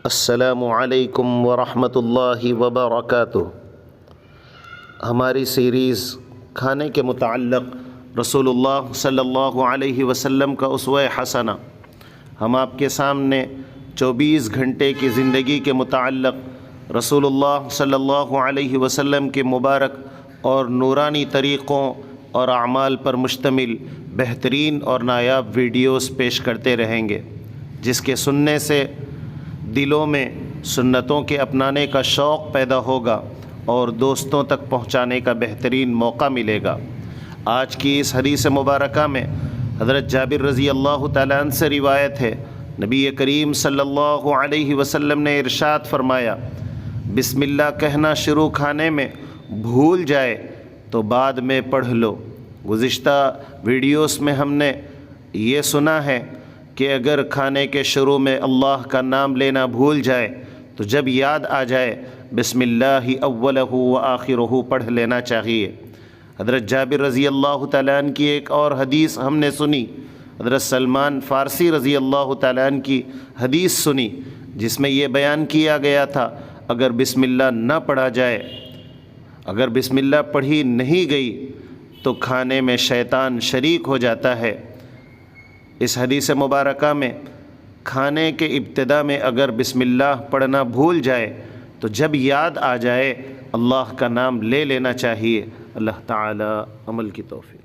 السلام علیکم ورحمۃ اللہ وبرکاتہ۔ ہماری سیریز کھانے کے متعلق رسول اللہ صلی اللہ علیہ وسلم کا اسوہ حسنہ، ہم آپ کے سامنے 24 گھنٹے کی زندگی کے متعلق رسول اللہ صلی اللہ علیہ وسلم کے مبارک اور نورانی طریقوں اور اعمال پر مشتمل بہترین اور نایاب ویڈیوز پیش کرتے رہیں گے، جس کے سننے سے دلوں میں سنتوں کے اپنانے کا شوق پیدا ہوگا اور دوستوں تک پہنچانے کا بہترین موقع ملے گا۔ آج کی اس حدیث مبارکہ میں حضرت جابر رضی اللہ تعالیٰ عنہ سے روایت ہے، نبی کریم صلی اللہ علیہ وسلم نے ارشاد فرمایا، بسم اللہ کہنا شروع کھانے میں بھول جائے تو بعد میں پڑھ لو۔ گزشتہ ویڈیوز میں ہم نے یہ سنا ہے کہ اگر کھانے کے شروع میں اللہ کا نام لینا بھول جائے تو جب یاد آ جائے بسم اللہ اولہ و آخرہ پڑھ لینا چاہیے۔ حضرت جابر رضی اللہ تعالیٰ عنہ کی ایک اور حدیث ہم نے سنی، حضرت سلمان فارسی رضی اللہ تعالیٰ عنہ کی حدیث سنی، جس میں یہ بیان کیا گیا تھا اگر بسم اللہ نہ پڑھا جائے، اگر بسم اللہ پڑھی نہیں گئی تو کھانے میں شیطان شریک ہو جاتا ہے۔ اس حدیث مبارکہ میں کھانے کے ابتدا میں اگر بسم اللہ پڑھنا بھول جائے تو جب یاد آ جائے اللہ کا نام لے لینا چاہیے۔ اللہ تعالی عمل کی توفیق۔